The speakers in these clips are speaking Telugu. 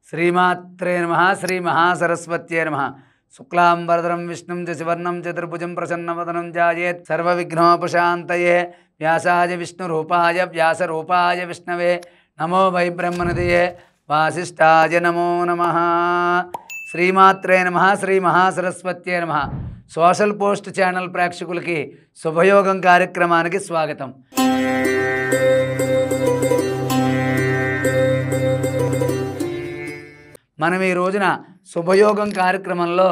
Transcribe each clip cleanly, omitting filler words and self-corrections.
శ్రీమాత్రే నమః శ్రీ మహాసరస్వత్యే నమః శుక్లాంబరధరం విష్ణుం శశివర్ణం చతుర్భుజం ప్రసన్నవదనం ధ్యాయేత్ సర్వవిఘ్నోపశాంతయే వ్యాసాయ విష్ణురూపాయ వ్యాసరూపాయ విష్ణవే నమో వై బ్రహ్మనిధయే వాసిష్ఠాయ నమో నమః శ్రీమాత్రే నమః శ్రీ మహాసరస్వత్యే నమః సోషల్ పోస్ట్ ఛానల్ ప్రేక్షకులకి శుభయోగం కార్యక్రమానికి స్వాగతం. మనం ఈ రోజున శుభయోగం కార్యక్రమంలో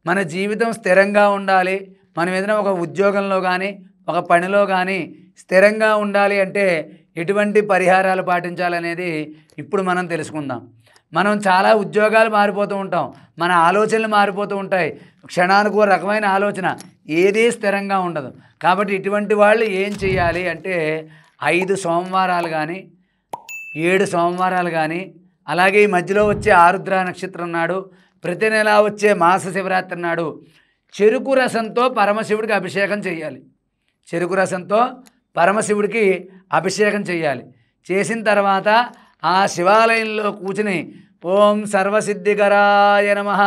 మన జీవితం స్థిరంగా ఉండాలి, మనం ఏదైనా ఒక ఉద్యోగంలో కానీ ఒక పనిలో కానీ స్థిరంగా ఉండాలి అంటే ఎటువంటి పరిహారాలు పాటించాలనేది ఇప్పుడు మనం తెలుసుకుందాం. మనం చాలా ఉద్యోగాలు మారిపోతూ ఉంటాం, మన ఆలోచనలు మారిపోతూ ఉంటాయి, క్షణానికి ఒక రకమైన ఆలోచన, ఏదీ స్థిరంగా ఉండదు. కాబట్టి ఇటువంటి వాళ్ళు ఏం చేయాలి అంటే 5 సోమవారాలు కానీ 7 సోమవారాలు కానీ, అలాగే ఈ మధ్యలో వచ్చే ఆరుద్ర నక్షత్రం నాడు, ప్రతి నెల వచ్చే మాస శివరాత్రి నాడు చెరుకు రసంతో పరమశివుడికి అభిషేకం చేయాలి. చెరుకు రసంతో పరమశివుడికి అభిషేకం చేయాలి. చేసిన తర్వాత ఆ శివాలయంలో కూర్చుని ఓం సర్వసిద్ధికరాయ నమః,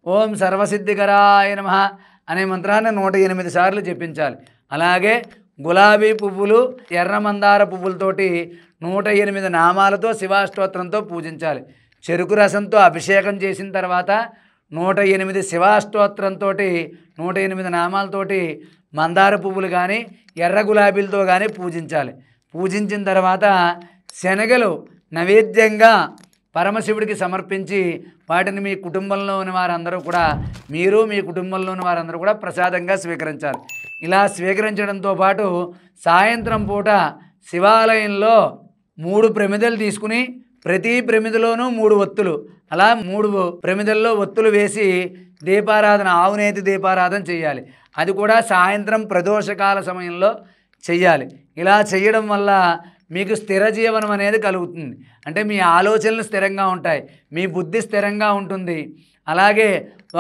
ఓం సర్వసిద్ధికరాయ నమః అనే మంత్రాన్ని 108 సార్లు జపించాలి. అలాగే గులాబీ పువ్వులు, ఎర్ర మందార పువ్వులతోటి 108 నామాలతో శివాష్టోత్రంతో పూజించాలి. చెరుకు రసంతో అభిషేకం చేసిన తర్వాత 108 శివాష్టోత్రంతో 108 నామాలతోటి మందార పువ్వులు కానీ ఎర్ర గులాబీలతో కానీ పూజించాలి. పూజించిన తర్వాత శనగలు నైవేద్యంగా పరమశివుడికి సమర్పించి వాటిని మీ కుటుంబంలో ఉన్న వారందరూ కూడా, మీరు మీ కుటుంబంలో ఉన్న వారందరూ కూడా ప్రసాదంగా స్వీకరించాలి. ఇలా స్వీకరించడంతో పాటు సాయంత్రం పూట శివాలయంలో 3 ప్రమిదలు తీసుకుని ప్రతి ప్రమిదలోనూ 3 ఒత్తులు, అలా 3 ప్రమిదల్లో ఒత్తులు వేసి దీపారాధన, ఆవునేతి దీపారాధన చేయాలి. అది కూడా సాయంత్రం ప్రదోషకాల సమయంలో చెయ్యాలి. ఇలా చేయడం వల్ల మీకు స్థిర జీవనం అనేది కలుగుతుంది. అంటే మీ ఆలోచనలు స్థిరంగా ఉంటాయి, మీ బుద్ధి స్థిరంగా ఉంటుంది. అలాగే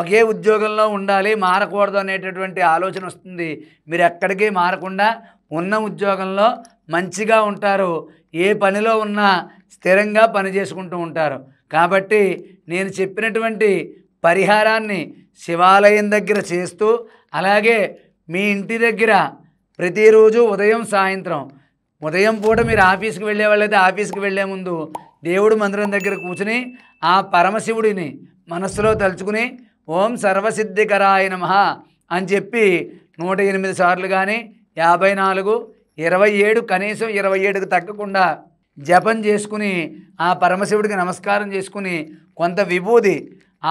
ఒకే ఉద్యోగంలో ఉండాలి, మారకూడదు అనేటటువంటి ఆలోచన వస్తుంది. మీరు ఎక్కడికి మారకుండా ఉన్న ఉద్యోగంలో మంచిగా ఉంటారు, ఏ పనిలో ఉన్నా స్థిరంగా పని చేసుకుంటూ ఉంటారు. కాబట్టి నేను చెప్పినటువంటి పరిహారాన్ని శివాలయం దగ్గర చేస్తూ, అలాగే మీ ఇంటి దగ్గర ప్రతిరోజు ఉదయం సాయంత్రం, ఉదయం పూట మీరు ఆఫీస్కి వెళ్ళే వాళ్ళైతే ఆఫీస్కి వెళ్ళే ముందు దేవుడు మందిరం దగ్గర కూర్చుని ఆ పరమశివుడిని మనస్సులో తలుచుకుని ఓం సర్వసిద్ధికరాయ నమః అని చెప్పి 108 సార్లు కానీ 54, 27, కనీసం 27కు తగ్గకుండా జపం చేసుకుని ఆ పరమశివుడికి నమస్కారం చేసుకుని కొంత విభూది,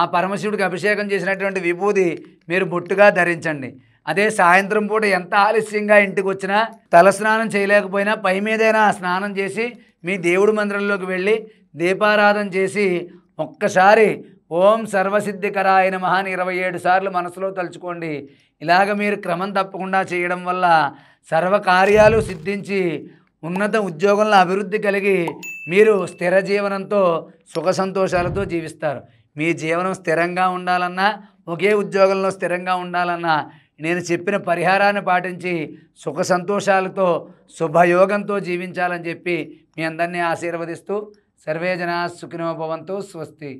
ఆ పరమశివుడికి అభిషేకం చేసినటువంటి విభూది మీరు బొట్టుగా ధరించండి. అదే సాయంత్రం పూట ఎంత ఆలస్యంగా ఇంటికి వచ్చినా, తలస్నానం చేయలేకపోయినా పై మీదైనా స్నానం చేసి మీ దేవుడి మందిరంలోకి వెళ్ళి దీపారాధన చేసి ఒక్కసారి ఓం సర్వసిద్ధికరాయ నమః అని 27 సార్లు మనసులో తలుచుకోండి. ఇలాగ మీరు క్రమం తప్పకుండా చేయడం వల్ల సర్వకార్యాలు సిద్ధించి ఉన్నత ఉద్యోగంలో అభివృద్ధి కలిగి మీరు స్థిర జీవనంతో సుఖ సంతోషాలతో జీవిస్తారు. మీ జీవనం స్థిరంగా ఉండాలన్నా, ఒకే ఉద్యోగంలో స్థిరంగా ఉండాలన్నా నేను చెప్పిన పరిహారాన్ని పాటించి సుఖ సంతోషాలతో శుభయోగంతో జీవించాలని చెప్పి మీ అందరినీ ఆశీర్వదిస్తూ సర్వే జనా సుఖినో భవంతు. స్వస్తి.